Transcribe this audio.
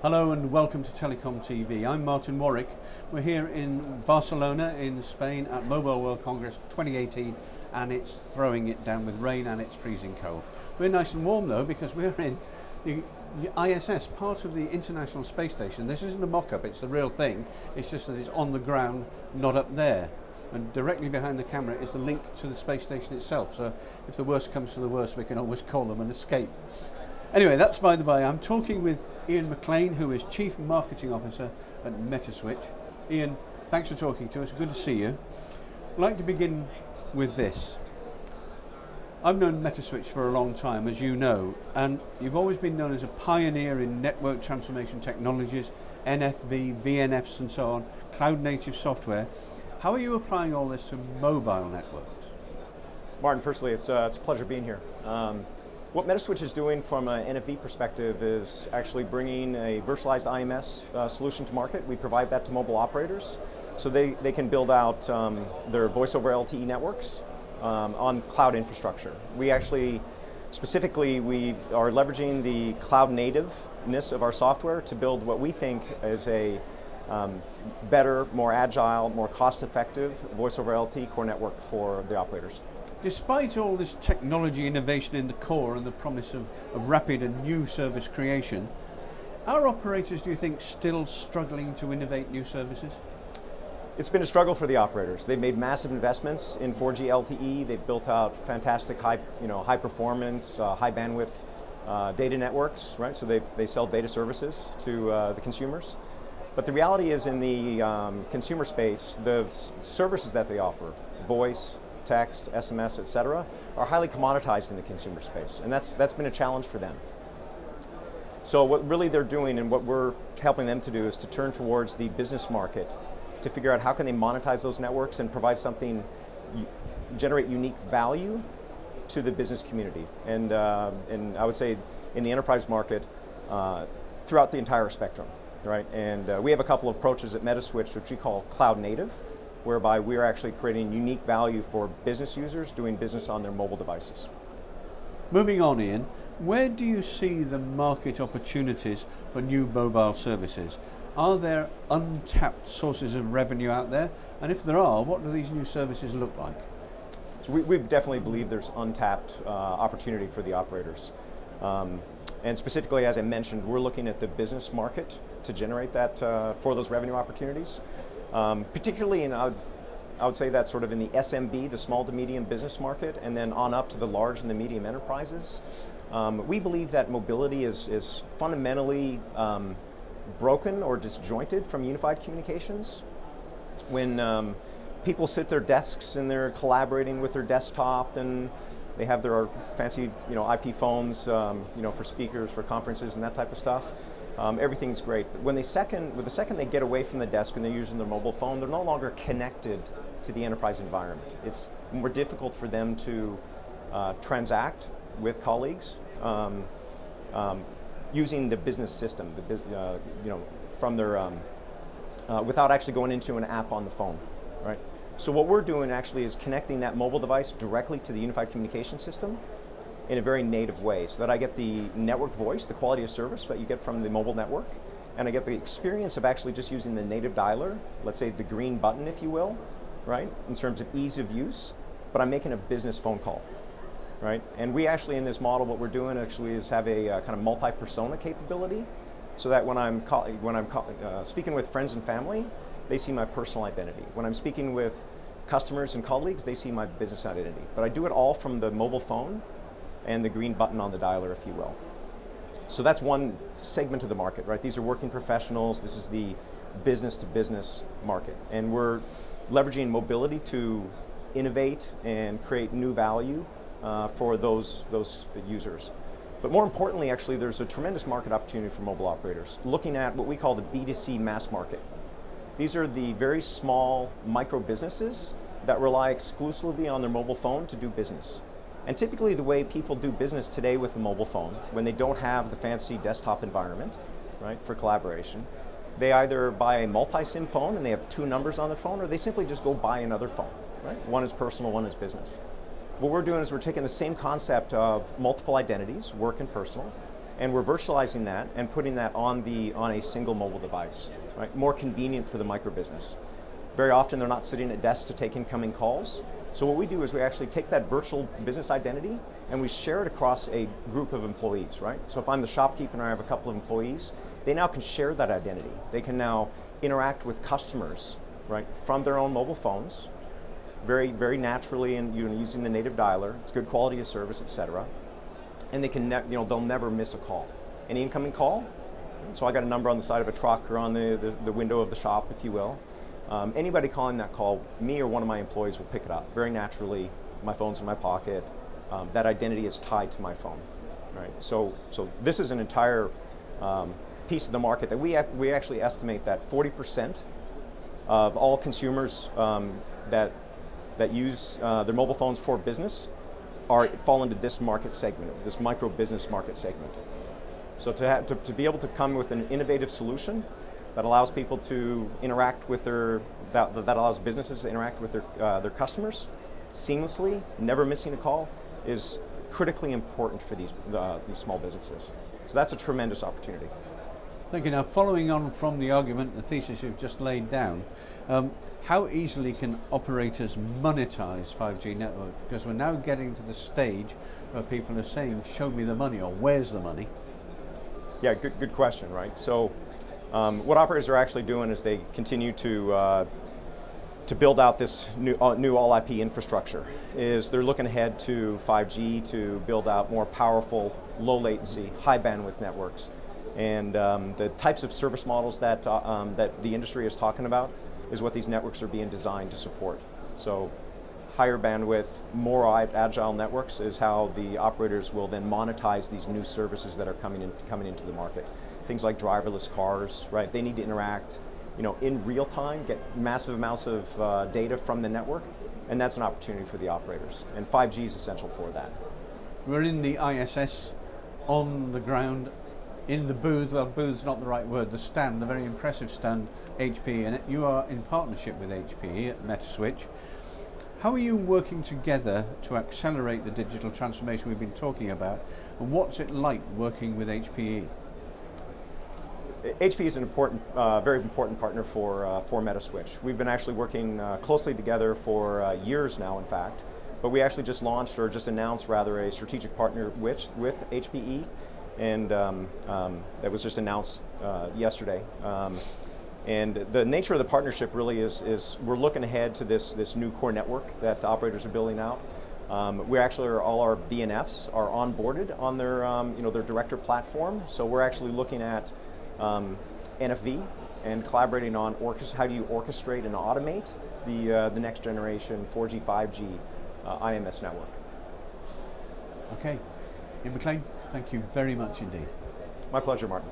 Hello and welcome to TelecomTV. I'm Martin Warwick. We're here in Barcelona in Spain at Mobile World Congress 2018 and it's throwing it down with rain and it's freezing cold. We're nice and warm though because we're in the ISS, part of the International Space Station. This isn't a mock-up, it's the real thing. It's just that it's on the ground, not up there. And directly behind the camera is the link to the space station itself. So if the worst comes to the worst, we can always call them and escape. Anyway, that's by the by. I'm talking with Ian Maclean, who is Chief Marketing Officer at Metaswitch. Ian, thanks for talking to us. Good to see you. I'd like to begin with this. I've known Metaswitch for a long time, as you know, and you've always been known as a pioneer in network transformation technologies, NFV, VNFs and so on, cloud-native software. How are you applying all this to mobile networks? Martin, firstly, it's a pleasure being here. What Metaswitch is doing from an NFV perspective is actually bringing a virtualized IMS solution to market. We provide that to mobile operators so they can build out their voice over LTE networks on cloud infrastructure. We actually, specifically, we are leveraging the cloud nativeness of our software to build what we think is a better, more agile, more cost-effective voice over LTE core network for the operators. Despite all this technology innovation in the core and the promise of rapid and new service creation, are operators, do you think, still struggling to innovate new services? It's been a struggle for the operators. They've made massive investments in 4G LTE. They've built out fantastic high performance, high bandwidth data networks, right? So they sell data services to the consumers. But the reality is in the consumer space, the services that they offer, voice, text, SMS, etc., are highly commoditized in the consumer space, and that's been a challenge for them. So what really they're doing and what we're helping them to do is to turn towards the business market to figure out how can they monetize those networks and provide something, generate unique value to the business community. And I would say in the enterprise market, throughout the entire spectrum, right? And we have a couple of approaches at Metaswitch which we call cloud native, whereby we're actually creating unique value for business users doing business on their mobile devices. Moving on, Ian, where do you see the market opportunities for new mobile services? Are there untapped sources of revenue out there? And if there are, what do these new services look like? So we definitely believe there's untapped opportunity for the operators. And specifically, as I mentioned, we're looking at the business market to generate that for those revenue opportunities. Particularly in, I would say that's sort of in the SMB, the small to medium business market, and then on up to the large and the medium enterprises. We believe that mobility is fundamentally broken or disjointed from unified communications. When people sit at their desks and they're collaborating with their desktop and they have their fancy IP phones for speakers, for conferences and that type of stuff. Everything's great. But the second they get away from the desk and they're using their mobile phone, they're no longer connected to the enterprise environment. It's more difficult for them to transact with colleagues using the business system, from their without actually going into an app on the phone, right? So what we're doing actually is connecting that mobile device directly to the unified communication system in a very native way, so that I get the network voice, the quality of service that you get from the mobile network, and I get the experience of actually just using the native dialer, let's say the green button, if you will, right, in terms of ease of use, but I'm making a business phone call, right? And we actually, in this model, what we're doing actually is have a kind of multi-persona capability, so that when I'm speaking with friends and family, they see my personal identity. When I'm speaking with customers and colleagues, they see my business identity. But I do it all from the mobile phone and the green button on the dialer, if you will. So that's one segment of the market, right? These are working professionals. This is the business-to-business market. And we're leveraging mobility to innovate and create new value for those users. But more importantly, actually, there's a tremendous market opportunity for mobile operators, looking at what we call the B2C mass market. These are the very small micro businesses that rely exclusively on their mobile phone to do business. And typically the way people do business today with the mobile phone, when they don't have the fancy desktop environment, right, for collaboration, they either buy a multi-SIM phone and they have two numbers on their phone, or they simply just go buy another phone, right? One is personal, one is business. What we're doing is we're taking the same concept of multiple identities, work and personal, And we're virtualizing that and putting that on a single mobile device, right? More convenient for the micro business. Very often they're not sitting at desks to take incoming calls. So what we do is we actually take that virtual business identity and we share it across a group of employees, right? So if I'm the shopkeeper and I have a couple of employees, they now can share that identity. They can now interact with customers, right, from their own mobile phones, very, very naturally, and using the native dialer. It's good quality of service, et cetera. And they can, they'll never miss a call. Any incoming call, so I got a number on the side of a truck or on the window of the shop, if you will. Anybody calling that call, me or one of my employees will pick it up very naturally. My phone's in my pocket. That identity is tied to my phone, right? So this is an entire piece of the market that we actually estimate that 40% of all consumers that use their mobile phones for business fall into this market segment, this micro business market segment. So to be able to come with an innovative solution that allows people to interact with that allows businesses to interact with their customers seamlessly, never missing a call, is critically important for these small businesses. So that's a tremendous opportunity. Thank you. Now, following on from the argument, the thesis you've just laid down, how easily can operators monetize 5G networks? Because we're now getting to the stage where people are saying, show me the money, or where's the money? Yeah, good question, right? So what operators are actually doing is they continue to build out this new all IP infrastructure. Is they're looking ahead to 5G to build out more powerful, low latency, high bandwidth networks. And the types of service models that the industry is talking about is what these networks are being designed to support. So higher bandwidth, more agile networks is how the operators will then monetize these new services that are coming into the market. Things like driverless cars, right? They need to interact, in real time, get massive amounts of data from the network, and that's an opportunity for the operators. And 5G is essential for that. We're in the ISS, on the ground, in the booth. Well, booth's not the right word, the stand, the very impressive stand, HP, and you are in partnership with HP at Metaswitch. How are you working together to accelerate the digital transformation we've been talking about, and what's it like working with HPE? HP is an important, very important partner for Metaswitch. We've been actually working closely together for years now, in fact, but we actually just launched, or just announced rather, a strategic partner with HPE, and that was just announced yesterday. And the nature of the partnership really is we're looking ahead to this new core network that operators are building out. We actually all our VNFs are onboarded on their their Director platform. So we're actually looking at NFV and collaborating on how do you orchestrate and automate the next generation 4G, 5G IMS network. Okay, Ian Maclean, thank you very much indeed. My pleasure, Martin.